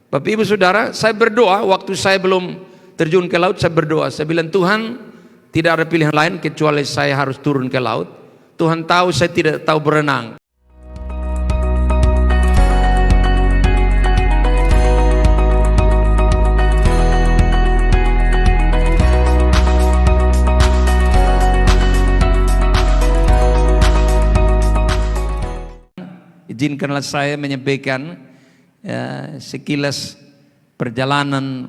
Bapak Ibu Saudara, saya berdoa waktu saya belum terjun ke laut, saya berdoa. Saya bilang, Tuhan, tidak ada pilihan lain kecuali saya harus turun ke laut. Tuhan tahu saya tidak tahu berenang. Izinkanlah saya menyampaikan sekilas perjalanan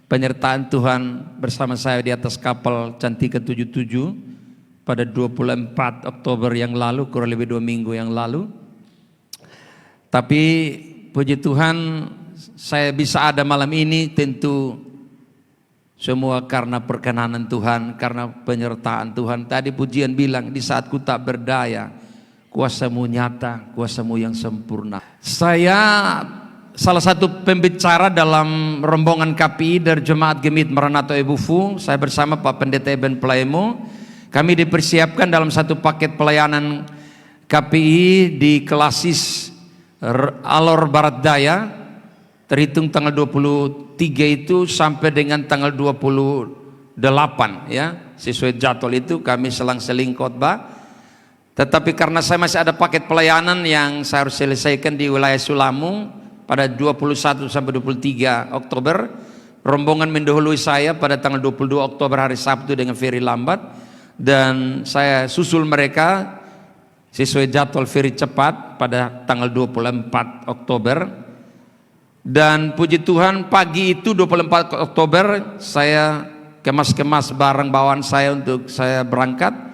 penyertaan Tuhan bersama saya di atas kapal Cantika 77 pada 24 Oktober yang lalu, kurang lebih 2 minggu yang lalu. Tapi puji Tuhan, saya bisa ada malam ini tentu semua karena perkenanan Tuhan, karena penyertaan Tuhan. Tadi pujian bilang, di saat ku tak berdaya, kuasamu nyata, kuasamu yang sempurna. Saya salah satu pembicara dalam rombongan KPI dari Jemaat Gemit Maranatha Ebufu. Saya bersama Pak Pendeta Eben Plaemo. Kami dipersiapkan dalam satu paket pelayanan KPI di Kelasis Alor Barat Daya, terhitung tanggal 23 itu sampai dengan tanggal 28 ya, sesuai jadwal itu kami selang-seling khotbah. Tetapi karena saya masih ada paket pelayanan yang saya harus selesaikan di wilayah Sulamung pada 21 sampai 23 Oktober, rombongan mendahului saya pada tanggal 22 Oktober hari Sabtu dengan feri lambat, dan saya susul mereka sesuai jadwal feri cepat pada tanggal 24 Oktober. Dan puji Tuhan, pagi itu 24 Oktober saya kemas-kemas barang bawaan saya untuk saya berangkat.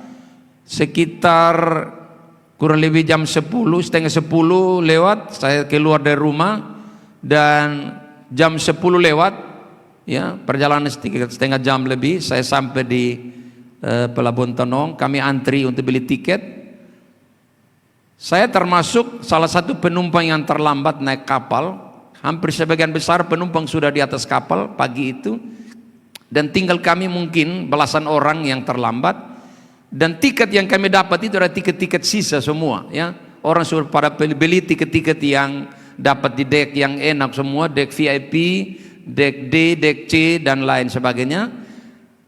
Sekitar kurang lebih jam 10, setengah 10 lewat saya keluar dari rumah, dan jam 10 lewat ya, perjalanan setengah jam lebih, saya sampai di Pelabuhan Tonong. Kami antri untuk beli tiket. Saya termasuk salah satu penumpang yang terlambat naik kapal. Hampir sebagian besar penumpang sudah di atas kapal pagi itu, dan tinggal kami mungkin belasan orang yang terlambat. Dan tiket yang kami dapat itu adalah tiket-tiket sisa semua ya. Orang sudah pada beli tiket-tiket yang dapat di dek yang enak semua, dek VIP, dek D, dek C dan lain sebagainya.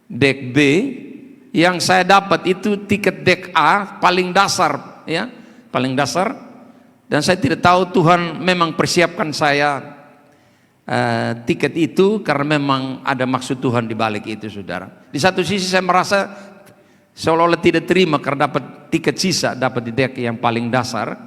Dek B yang saya dapat itu tiket dek A paling dasar ya, paling dasar. Dan saya tidak tahu Tuhan memang persiapkan saya tiket itu karena memang ada maksud Tuhan di balik itu, saudara. Di satu sisi saya merasa seolah-olah tidak terima karena dapat tiket sisa, dapat di dek yang paling dasar.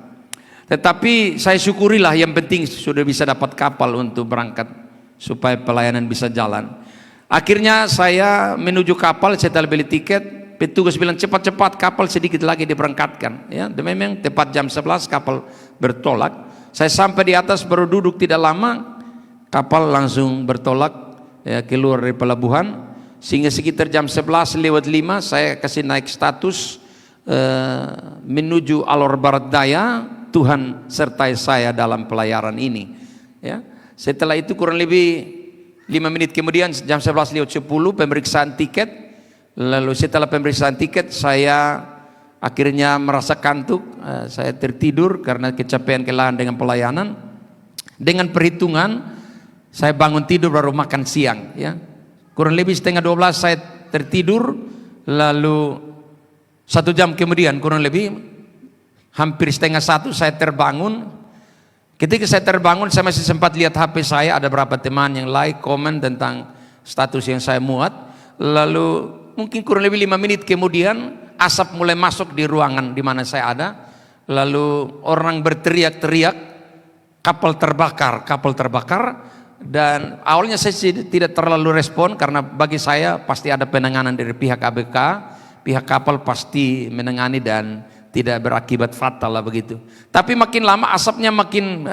Tetapi saya syukurilah, yang penting sudah bisa dapat kapal untuk berangkat supaya pelayanan bisa jalan. Akhirnya saya menuju kapal, saya telah beli tiket. Petugas bilang cepat-cepat, kapal sedikit lagi diberangkatkan ya. Dan memang tepat jam 11 kapal bertolak. Saya sampai di atas baru duduk tidak lama, kapal langsung bertolak ya, keluar dari pelabuhan. Sehingga sekitar jam 11 lewat 5 saya kasih naik status menuju Alor Barat Daya. Tuhan sertai saya dalam pelayaran ini ya. Setelah itu kurang lebih 5 menit kemudian, jam 11 lewat 10, pemeriksaan tiket. Lalu setelah pemeriksaan tiket saya akhirnya merasa kantuk, saya tertidur karena kecapean kelelahan dengan pelayanan. Dengan perhitungan saya bangun tidur baru makan siang ya. Kurang lebih setengah 12 saya tertidur, lalu 1 jam kemudian kurang lebih hampir setengah 1 saya terbangun. Ketika saya terbangun, saya masih sempat lihat HP saya, ada berapa teman yang like, komen tentang status yang saya muat. Lalu mungkin kurang lebih 5 menit kemudian asap mulai masuk di ruangan di mana saya ada. Lalu orang berteriak-teriak, kapal terbakar, kapal terbakar. Dan awalnya saya tidak terlalu respon karena bagi saya pasti ada penanganan dari pihak ABK, pihak kapal pasti menangani dan tidak berakibat fatal lah begitu. Tapi makin lama asapnya makin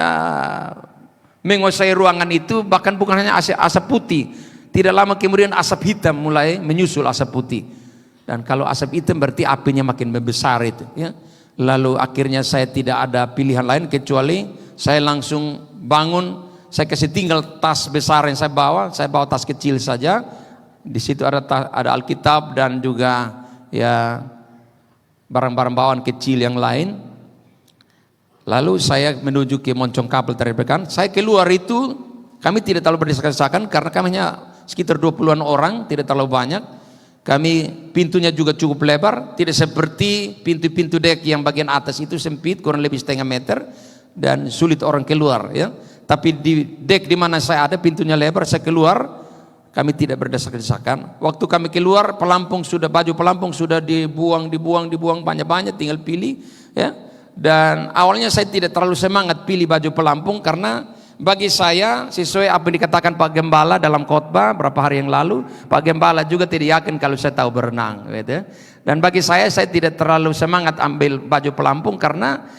menguasai ruangan itu, bahkan bukan hanya asap putih. Tidak lama kemudian asap hitam mulai menyusul asap putih. Dan kalau asap hitam berarti apinya makin membesar itu ya. Lalu akhirnya saya tidak ada pilihan lain kecuali saya langsung bangun. Saya kasih tinggal tas besar yang saya bawa tas kecil saja. Di situ ada Alkitab dan juga ya barang-barang bawaan kecil yang lain. Lalu saya menuju ke moncong kapal terdepan. Saya keluar itu Kami tidak terlalu berdesak-desakan karena kami hanya sekitar 20-an orang, tidak terlalu banyak. Kami pintunya juga cukup lebar, tidak seperti pintu-pintu dek yang bagian atas itu sempit, kurang lebih setengah meter dan sulit orang keluar, ya. Tapi di dek di mana saya ada pintunya lebar, saya keluar, kami tidak berdesak-desakan. Waktu kami keluar, baju pelampung sudah dibuang banyak-banyak, tinggal pilih, ya. Dan awalnya saya tidak terlalu semangat pilih baju pelampung karena bagi saya sesuai apa yang dikatakan Pak Gembala dalam khotbah berapa hari yang lalu, Pak Gembala juga tidak yakin kalau saya tahu berenang, gitu. Dan bagi saya tidak terlalu semangat ambil baju pelampung karena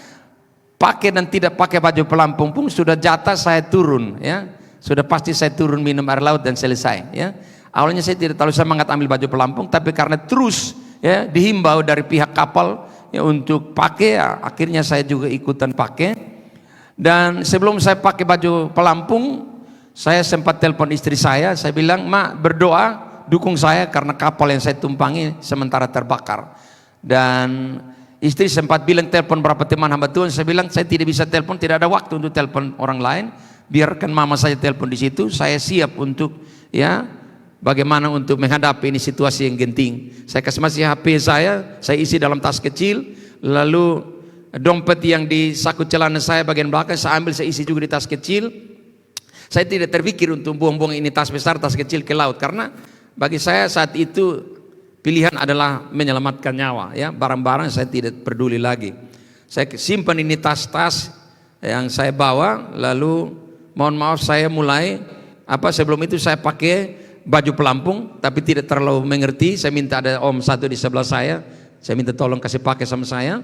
pakai dan tidak pakai baju pelampung pun sudah jatah saya turun, ya. Sudah pasti saya turun minum air laut dan selesai, ya. Awalnya saya tidak terlalu semangat ambil baju pelampung, tapi karena terus, ya, dihimbau dari pihak kapal, ya, untuk pakai, ya, akhirnya saya juga ikutan pakai. Dan sebelum saya pakai baju pelampung, saya sempat telepon istri saya bilang, "Mak, berdoa dukung saya karena kapal yang saya tumpangi sementara terbakar." Dan istri sempat bilang telepon berapa teman hamba Tuhan, saya bilang saya tidak bisa telepon, tidak ada waktu untuk telepon orang lain, biarkan mama saya telepon di situ, saya siap untuk, ya, bagaimana untuk menghadapi ini situasi yang genting. Saya kasih masih HP saya isi dalam tas kecil, lalu dompet yang di saku celana saya bagian belakang saya ambil, saya isi juga di tas kecil. Saya tidak terpikir untuk buang-buang ini tas besar, tas kecil ke laut, karena bagi saya saat itu pilihan adalah menyelamatkan nyawa, ya. Barang-barang saya tidak peduli lagi. Saya simpan ini tas-tas yang saya bawa, lalu mohon maaf saya mulai sebelum itu saya pakai baju pelampung tapi tidak terlalu mengerti. Saya minta ada om satu di sebelah saya minta tolong kasih pakai sama saya.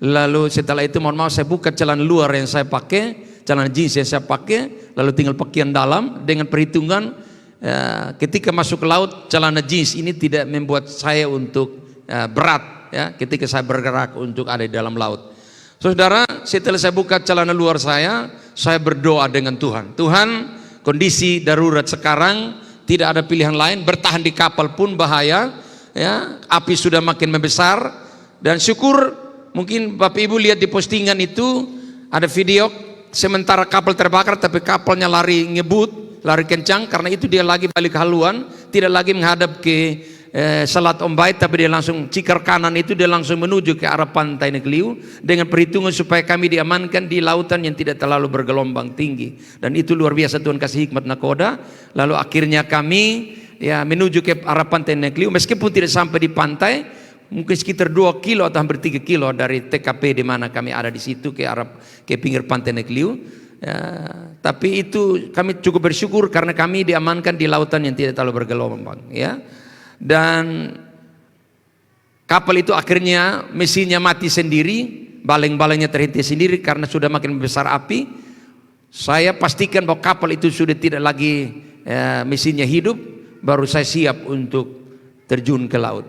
Lalu setelah itu mohon maaf saya buka celana luar yang saya pakai, celana jeans yang saya pakai, lalu tinggal pakaian dalam dengan perhitungan ketika masuk ke laut celana jeans ini tidak membuat saya untuk berat, ya, ketika saya bergerak untuk ada di dalam laut. Saudara, setelah saya buka celana luar saya berdoa dengan Tuhan. Tuhan, kondisi darurat sekarang, tidak ada pilihan lain, bertahan di kapal pun bahaya, ya, api sudah makin membesar. Dan syukur mungkin Bapak Ibu lihat di postingan itu ada video sementara kapal terbakar tapi kapalnya lari ngebut, lari kencang, karena itu dia lagi balik haluan, tidak lagi menghadap ke Selat Ombait, tapi dia langsung cikar kanan itu dia langsung menuju ke arah pantai Negeliu dengan perhitungan supaya kami diamankan di lautan yang tidak terlalu bergelombang tinggi. Dan itu luar biasa Tuhan kasih hikmat nakoda. Lalu akhirnya kami, ya, menuju ke arah pantai Negeliu, meskipun tidak sampai di pantai, mungkin sekitar 2 kilo atau hampir 3 kilo dari TKP di mana kami ada di situ ke pinggir pantai Negeliu. Ya, tapi itu kami cukup bersyukur karena kami diamankan di lautan yang tidak terlalu bergelombang, ya. Dan kapal itu akhirnya mesinnya mati sendiri, baleng-balengnya terhenti sendiri karena sudah makin besar api. Saya pastikan bahwa kapal itu sudah tidak lagi mesinnya hidup, baru saya siap untuk terjun ke laut.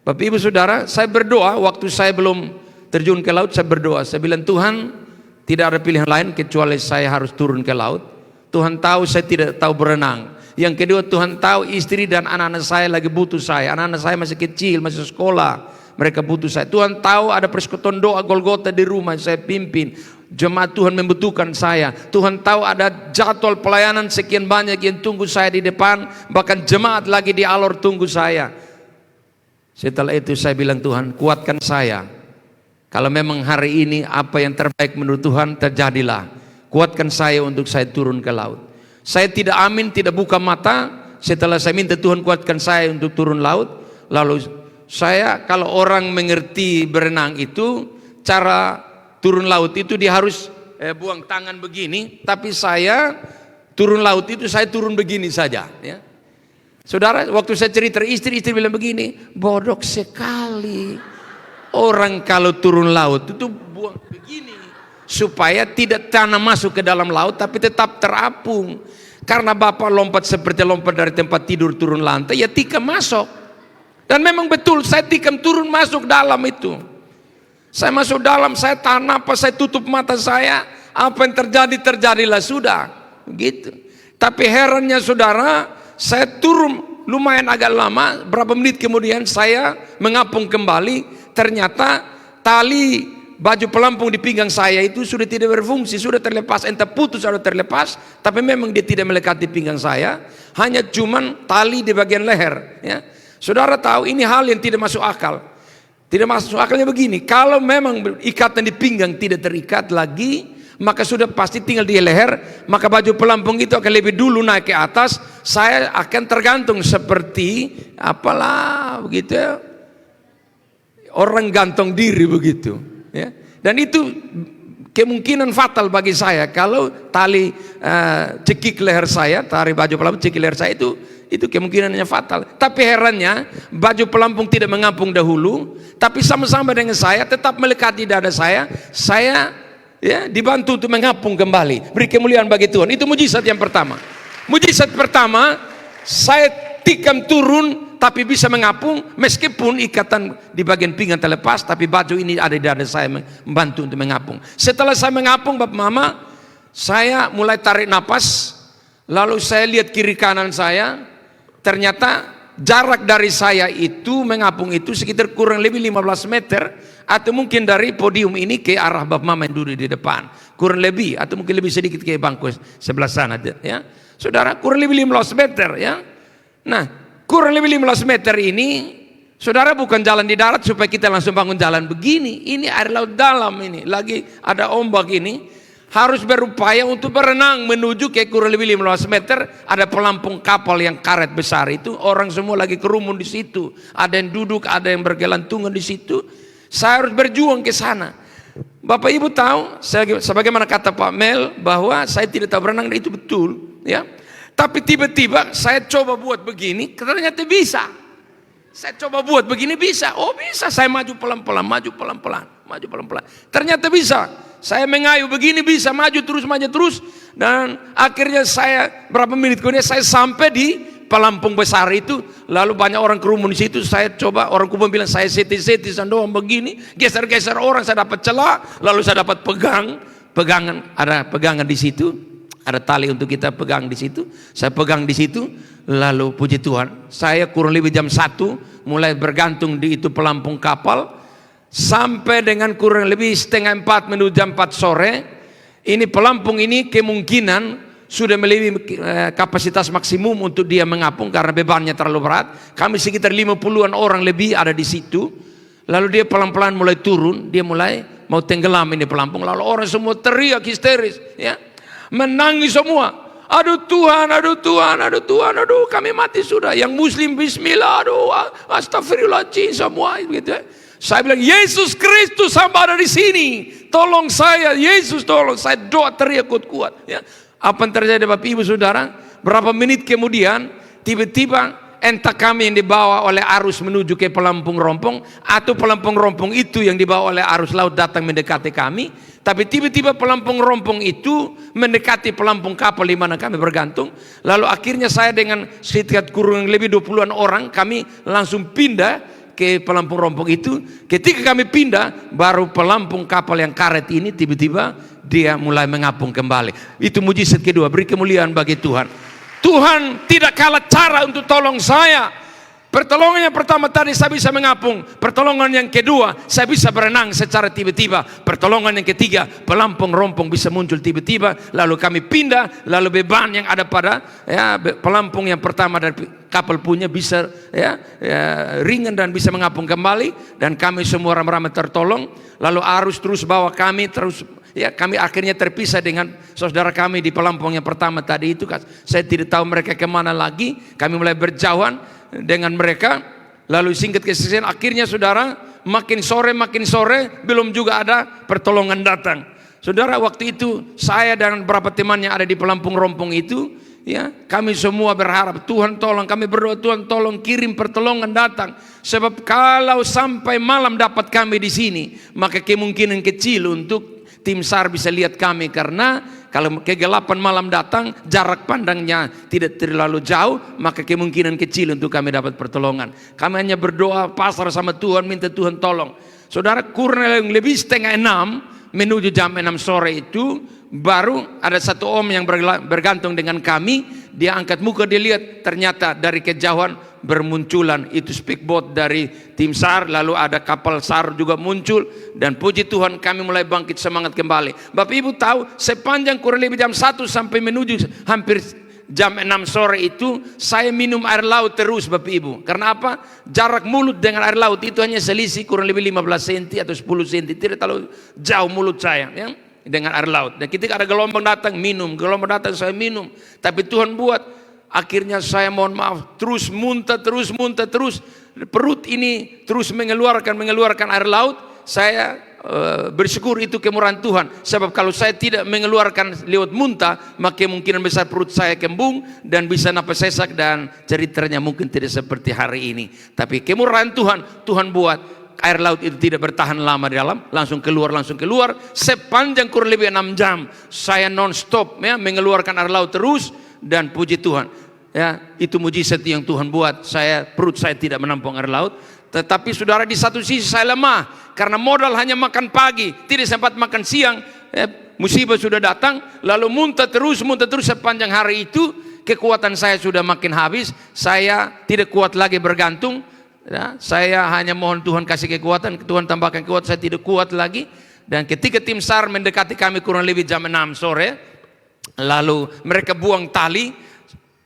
Bapak Ibu Saudara, saya berdoa waktu saya belum terjun ke laut, saya berdoa, saya bilang, Tuhan, tidak ada pilihan lain kecuali saya harus turun ke laut. Tuhan tahu saya tidak tahu berenang. Yang kedua, Tuhan tahu istri dan anak-anak saya lagi butuh saya. Anak-anak saya masih kecil, masih sekolah, mereka butuh saya. Tuhan tahu ada persekutuan doa Golgota di rumah saya pimpin. Jemaat Tuhan membutuhkan saya. Tuhan tahu ada jadwal pelayanan sekian banyak yang tunggu saya di depan. Bahkan jemaat lagi di alor tunggu saya. Setelah itu saya bilang, Tuhan, kuatkan saya. Kalau memang hari ini apa yang terbaik menurut Tuhan terjadilah. Kuatkan saya untuk saya turun ke laut. Saya tidak amin, tidak buka mata. Setelah saya minta Tuhan kuatkan saya untuk turun laut, lalu saya, kalau orang mengerti berenang itu, cara turun laut itu dia harus buang tangan begini, tapi saya turun laut itu saya turun begini saja, ya. Saudara, waktu saya cerita istri bilang begini, bodoh sekali orang kalau turun laut itu buang begini supaya tidak tanah masuk ke dalam laut tapi tetap terapung. Karena Bapak lompat seperti lompat dari tempat tidur turun lantai, ya tikam masuk. Dan memang betul, saya tikam turun masuk dalam itu. Saya masuk dalam, saya tahan napas, saya tutup mata saya, apa yang terjadi terjadilah sudah, gitu. Tapi herannya saudara, saya turun lumayan agak lama, berapa menit kemudian saya mengapung kembali, ternyata tali baju pelampung di pinggang saya itu sudah tidak berfungsi, sudah terlepas, entah putus atau terlepas, tapi memang dia tidak melekati pinggang saya, hanya cuman tali di bagian leher. Ya. Saudara tahu ini hal yang tidak masuk akal. Tidak masuk akalnya begini, kalau memang ikatan di pinggang tidak terikat lagi, maka sudah pasti tinggal di leher, maka baju pelampung itu akan lebih dulu naik ke atas, saya akan tergantung seperti apalah begitu ya, orang gantung diri begitu ya. Dan itu kemungkinan fatal bagi saya kalau tali cekik leher saya, tali baju pelampung cekik leher saya itu kemungkinannya fatal. Tapi herannya baju pelampung tidak mengapung dahulu, tapi sama-sama dengan saya tetap melekati dada saya ya, dibantu untuk mengapung kembali. Beri kemuliaan bagi Tuhan. Itu mujizat yang pertama. Mujizat pertama, saya tikam turun tapi bisa mengapung meskipun ikatan di bagian pinggang terlepas, tapi baju ini ada di dada saya membantu untuk mengapung. Setelah saya mengapung, Bapak Mama, saya mulai tarik napas, lalu saya lihat kiri kanan saya, ternyata jarak dari saya itu mengapung itu sekitar kurang lebih 15 meter, atau mungkin dari podium ini ke arah Bapak Mama yang duduk di depan, kurang lebih, atau mungkin lebih sedikit ke bangku sebelah sana ya. Saudara, kurang lebih 15 meter ya. Nah, kurang lebih 15 meter ini, saudara, bukan jalan di darat supaya kita langsung bangun jalan begini. Ini air laut dalam ini, lagi ada ombak ini. Harus berupaya untuk berenang menuju ke kurang lebih 15 meter, ada pelampung kapal yang karet besar itu, orang semua lagi kerumun di situ, ada yang duduk, ada yang bergelantungan di situ. Saya harus berjuang ke sana. Bapak Ibu tahu, sebagaimana kata Pak Mel, bahwa saya tidak tahu berenang, itu betul ya. Tapi tiba-tiba saya coba buat begini, ternyata bisa. Saya coba buat begini, bisa. Oh bisa, saya maju pelan-pelan, maju pelan-pelan. Ternyata bisa. Saya mengayuh begini bisa, maju terus, dan akhirnya saya berapa menit kemudian saya sampai di pelampung besar itu. Lalu banyak orang kerumun di situ. Saya coba, orang kumpul bilang saya seti sandoang begini, geser-geser orang, saya dapat celah, lalu saya dapat pegangan, ada pegangan di situ, ada tali untuk kita pegang di situ. Saya pegang di situ, lalu puji Tuhan, saya kurang lebih jam 1 mulai bergantung di itu pelampung kapal. Sampai dengan kurang lebih setengah 4 menuju jam 4 sore, ini pelampung ini kemungkinan sudah melebihi kapasitas maksimum untuk dia mengapung karena bebannya terlalu berat. Kami sekitar 50-an orang lebih ada di situ. Lalu dia pelan-pelan mulai turun, dia mulai mau tenggelam ini pelampung. Lalu orang semua teriak histeris, ya, menangis semua. Aduh Tuhan, aduh kami mati sudah. Yang Muslim Bismillah, aduh astagfirullahaladzim semua begitu ya. Saya bilang, Yesus Kristus hamba ada di sini, tolong saya, Yesus tolong saya, doa teriak kuat-kuat ya. Apa yang terjadi Bapak Ibu Saudara? Berapa menit kemudian tiba-tiba entah kami yang dibawa oleh arus menuju ke pelampung rompong, atau pelampung rompong itu yang dibawa oleh arus laut datang mendekati kami. Tapi tiba-tiba pelampung rompong itu mendekati pelampung kapal di mana kami bergantung. Lalu akhirnya saya dengan sekitar kurang lebih 20-an orang, kami langsung pindah ke pelampung rompong itu. Ketika kami pindah, baru pelampung kapal yang karet ini tiba-tiba dia mulai mengapung kembali. Itu mujizat kedua. Beri kemuliaan bagi Tuhan. Tuhan tidak kalah cara untuk tolong saya. Pertolongan yang pertama tadi saya bisa mengapung. Pertolongan yang kedua saya bisa berenang secara tiba-tiba. Pertolongan yang ketiga, pelampung rompong bisa muncul tiba-tiba. Lalu kami pindah, lalu beban yang ada pada pelampung yang pertama dari kapal punya bisa ringan dan bisa mengapung kembali. Dan kami semua ramai-ramai tertolong. Lalu arus terus bawa kami terus. Ya, kami akhirnya terpisah dengan saudara kami di pelampung yang pertama tadi itu. Saya tidak tahu mereka kemana lagi. Kami mulai berjauhan dengan mereka. Lalu singkat kesehatan, akhirnya saudara, makin sore belum juga ada pertolongan datang. Saudara, waktu itu saya dan beberapa teman yang ada di pelampung rompong itu, ya, kami semua berharap Tuhan tolong, kami berdoa Tuhan tolong kirim pertolongan datang. Sebab kalau sampai malam dapat kami di sini, maka kemungkinan kecil untuk tim SAR bisa lihat kami, karena kalau kegelapan malam datang, jarak pandangnya tidak terlalu jauh, maka kemungkinan kecil untuk kami dapat pertolongan. Kami hanya berdoa, pasrah sama Tuhan, minta Tuhan tolong. Saudara, kurang lebih setengah 6 menuju jam 6 sore itu, baru ada satu om yang bergantung dengan kami. Dia angkat muka, dia lihat ternyata dari kejauhan bermunculan itu speedboat dari tim SAR, lalu ada kapal SAR juga muncul, dan puji Tuhan kami mulai bangkit semangat kembali. Bapak Ibu tahu, sepanjang kurang lebih jam 1 sampai menuju hampir jam 6 sore itu saya minum air laut terus, Bapak Ibu. Karena apa? Jarak mulut dengan air laut itu hanya selisih kurang lebih 15 cm atau 10 cm, tidak terlalu jauh mulut saya, ya, dengan air laut. Dan ketika ada gelombang datang, minum, gelombang datang saya minum. Tapi Tuhan buat, akhirnya saya mohon maaf terus muntah, terus perut ini terus mengeluarkan air laut. Saya bersyukur itu kemurahan Tuhan, sebab kalau saya tidak mengeluarkan lewat muntah, maka kemungkinan besar perut saya kembung dan bisa napas sesak, dan ceritanya mungkin tidak seperti hari ini. Tapi kemurahan Tuhan, Tuhan buat air laut itu tidak bertahan lama di dalam, langsung keluar. Sepanjang kurang lebih 6 jam saya non stop, ya, mengeluarkan air laut terus, dan puji Tuhan, ya, itu mujizat yang Tuhan buat. Perut saya tidak menampung air laut. Tetapi saudara, di satu sisi saya lemah karena modal hanya makan pagi, tidak sempat makan siang, musibah sudah datang, lalu muntah terus sepanjang hari itu. Kekuatan saya sudah makin habis, saya tidak kuat lagi bergantung. Ya, saya hanya mohon Tuhan kasih kekuatan, Tuhan tambahkan kekuatan, saya tidak kuat lagi. Dan ketika tim SAR mendekati kami kurang lebih jam 6 sore, lalu mereka buang tali,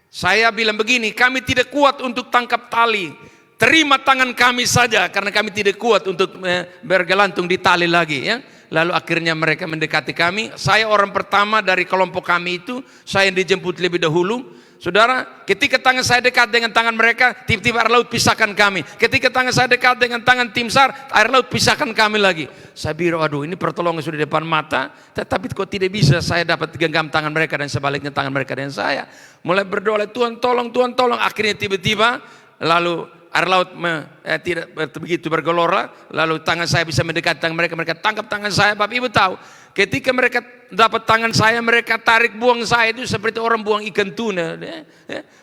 saya bilang begini, kami tidak kuat untuk tangkap tali, terima tangan kami saja, karena kami tidak kuat untuk bergelantung di tali lagi, ya. Lalu akhirnya mereka mendekati kami. Saya orang pertama dari kelompok kami itu, saya yang dijemput lebih dahulu. Saudara, ketika tangan saya dekat dengan tangan mereka, tiba-tiba air laut pisahkan kami. Ketika tangan saya dekat dengan tangan tim SAR, air laut pisahkan kami lagi. Saya bilang, aduh, ini pertolongan sudah di depan mata, tetapi kok tidak bisa saya dapat genggam tangan mereka, dan sebaliknya tangan mereka dengan saya. Mulai berdoa, Tuhan tolong. Akhirnya tiba-tiba, lalu air laut tidak begitu bergelora, lalu tangan saya bisa mendekati tangan mereka, mereka tangkap tangan saya. Bapak Ibu tahu, ketika mereka dapat tangan saya, mereka tarik buang saya itu seperti orang buang ikan tuna, ya.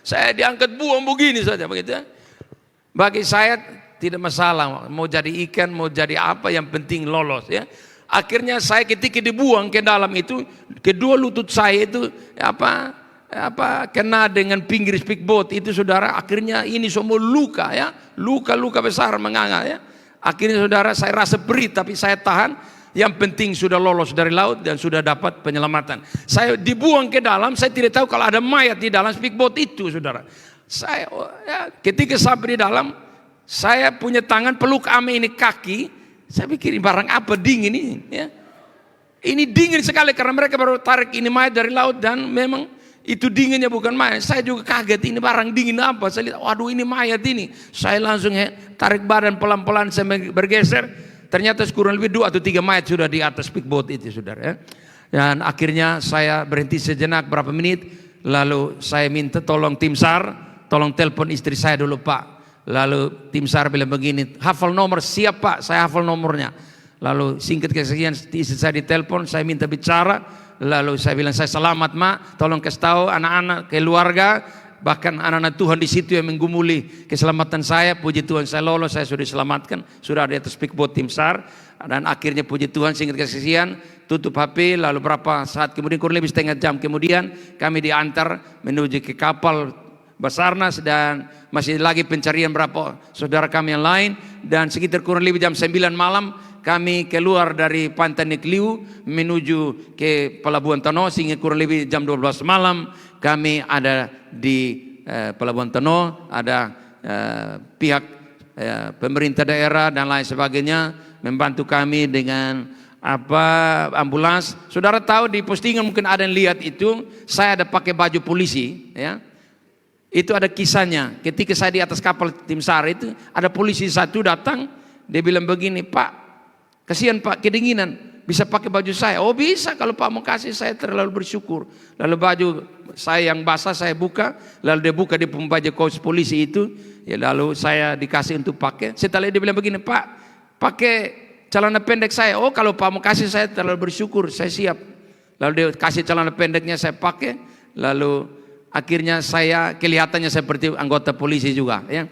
Saya diangkat buang begini saja, begitu, ya. Bagi saya tidak masalah, mau jadi ikan, mau jadi apa, yang penting lolos, ya. Akhirnya saya ketika dibuang ke dalam itu, kedua lutut saya itu kena dengan pinggir speedboat itu, saudara. Akhirnya ini semua luka, ya, luka besar menganga, ya. Akhirnya saudara, saya rasa perih tapi saya tahan. Yang penting sudah lolos dari laut dan sudah dapat penyelamatan. Saya dibuang ke dalam, saya tidak tahu kalau ada mayat di dalam speedboat itu, saudara. Saya, ya, ketika sampai di dalam, saya punya tangan peluk ame ini kaki. Saya pikir barang apa dingin ini, ya. Ini dingin sekali karena mereka baru tarik ini mayat dari laut, dan memang itu dinginnya bukan mayat. Saya juga kaget, ini barang dingin apa. Saya lihat, waduh, ini mayat ini. Saya langsung tarik badan pelan-pelan, saya bergeser. Ternyata kurang lebih 2 atau 3 mayat sudah di atas speedboat itu, saudara, ya. Dan akhirnya saya berhenti sejenak berapa menit, lalu saya minta tolong tim SAR, tolong telepon istri saya dulu, Pak. Lalu tim SAR bilang begini, hafal nomor? Siap, Pak, saya hafal nomornya. Lalu singkat kesaksian, istri saya ditelepon, saya minta bicara. Lalu saya bilang, saya selamat, Mak, tolong kasih tahu anak-anak, keluarga, bahkan anak-anak Tuhan di situ yang menggumuli keselamatan saya. Puji Tuhan, saya lolos, saya sudah diselamatkan, sudah ada di atas speedboat tim SAR. Dan akhirnya puji Tuhan, singkat kesaksian, tutup HP. Lalu berapa saat kemudian, kurang lebih setengah jam kemudian, kami diantar menuju ke kapal Basarnas, dan masih lagi pencarian berapa saudara kami yang lain. Dan sekitar kurang lebih jam 9 malam kami keluar dari pantai Nekliu menuju ke Pelabuhan Tano, sehingga kurang lebih jam 12 malam kami ada di Pelabuhan Tano. Ada pihak pemerintah daerah dan lain sebagainya membantu kami dengan ambulans. Saudara tahu di postingan mungkin ada yang lihat itu, saya ada pakai baju polisi, ya. Itu ada kisahnya. Ketika saya di atas kapal tim SAR itu, ada polisi satu datang, dia bilang begini, Pak, kasihan Pak, kedinginan, bisa pakai baju saya? Oh bisa, kalau Pak mau kasih, saya terlalu bersyukur. Lalu baju saya yang basah saya buka, lalu dia buka di baju kaos polisi itu, ya, lalu saya dikasih untuk pakai. Setelah dia bilang begini, Pak, pakai celana pendek saya. Oh kalau Pak mau kasih, saya terlalu bersyukur, saya siap. Lalu dia kasih celana pendeknya, saya pakai. Lalu akhirnya saya kelihatannya seperti anggota polisi juga, ya.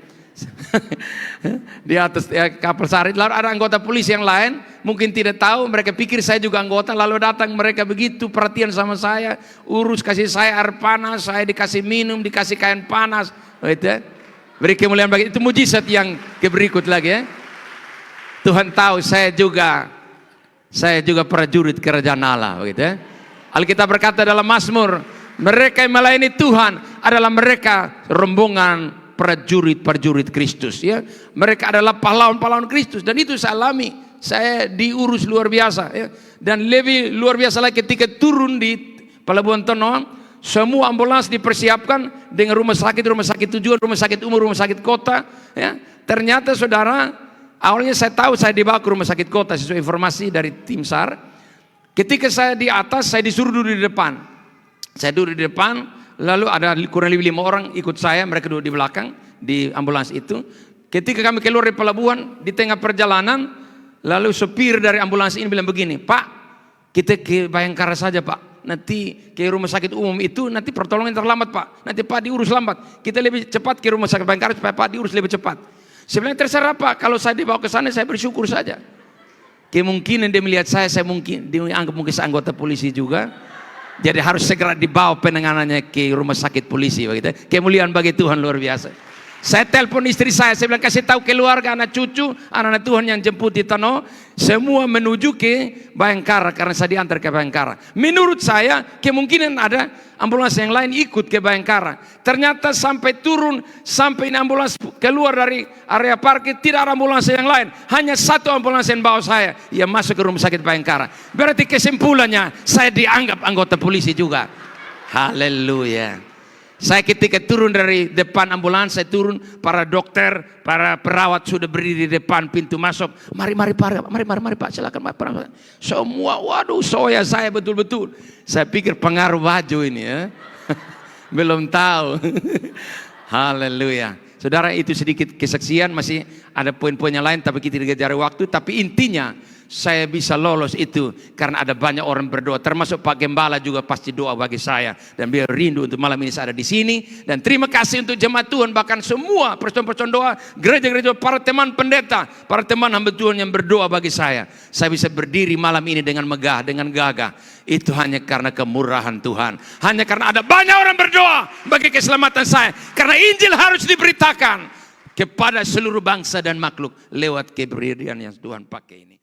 Di atas kapal Sari. Lalu ada anggota polisi yang lain, mungkin tidak tahu, mereka pikir saya juga anggota, lalu datang mereka begitu perhatian sama saya, urus kasih saya air panas, saya dikasih minum, dikasih kain panas, gitu. Beri kemuliaan bagi itu, mujizat yang berikut lagi ya. Tuhan tahu saya juga prajurit kerajaan Allah, begitu ya. Alkitab berkata dalam Mazmur, mereka yang melayani Tuhan adalah mereka rombongan prajurit Kristus ya. Mereka adalah pahlawan-pahlawan Kristus, dan itu saya alami. Saya diurus luar biasa ya. Dan lebih luar biasa lagi ketika turun di Pelabuhan Tono, semua ambulans dipersiapkan dengan rumah sakit tujuan, rumah sakit umum, rumah sakit kota ya. Ternyata saudara, awalnya saya tahu saya dibawa ke rumah sakit kota sesuai informasi dari tim SAR. Ketika saya di atas, saya disuruh duduk di depan. Saya duduk di depan, lalu ada kurang lebih 5 orang ikut saya, mereka duduk di belakang di ambulans itu. Ketika kami keluar dari pelabuhan, di tengah perjalanan, lalu sopir dari ambulans ini bilang begini, Pak, kita ke Bayangkara saja Pak, nanti ke rumah sakit umum itu nanti pertolongan terlambat Pak, nanti Pak diurus lambat, kita lebih cepat ke rumah sakit Bayangkara supaya Pak diurus lebih cepat. Sebenarnya terserah Pak, kalau saya dibawa ke sana saya bersyukur saja. Kemungkinan dia melihat saya mungkin dianggap mungkin anggota polisi juga. Jadi harus segera dibawa penanganannya ke rumah sakit polisi begitu. Kemuliaan bagi Tuhan luar biasa. Saya telepon istri saya bilang kasih tahu keluarga, anak cucu, anak-anak Tuhan yang jemput di Tono, semua menuju ke Bayangkara karena saya diantar ke Bayangkara. Menurut saya kemungkinan ada ambulans yang lain ikut ke Bayangkara. Ternyata sampai turun, sampai ambulans keluar dari area parkir, tidak ada ambulans yang lain, hanya satu ambulans yang bawa saya, yang masuk ke rumah sakit Bayangkara. Berarti kesimpulannya saya dianggap anggota polisi juga. Haleluya. Saya ketika turun dari depan ambulans, saya turun, para dokter, para perawat sudah berdiri di depan pintu masuk. Mari Pak, silakan Pak. Semua, waduh, soya saya betul-betul. Saya pikir pengaruh baju ini ya. Belum tahu. Haleluya. Saudara, itu sedikit kesaksian, masih ada poin-poin yang lain, tapi kita tidak cari waktu. Tapi intinya, saya bisa lolos itu karena ada banyak orang berdoa, termasuk Pak Gembala juga pasti doa bagi saya, dan beliau rindu untuk malam ini saya ada di sini. Dan terima kasih untuk jemaat Tuhan, bahkan semua person-person doa, gereja-gereja, para teman pendeta, para teman hamba Tuhan yang berdoa bagi saya. Saya bisa berdiri malam ini dengan megah, dengan gagah. Itu hanya karena kemurahan Tuhan, hanya karena ada banyak orang berdoa bagi keselamatan saya, karena Injil harus diberitakan kepada seluruh bangsa dan makhluk lewat keberadaan yang Tuhan pakai ini.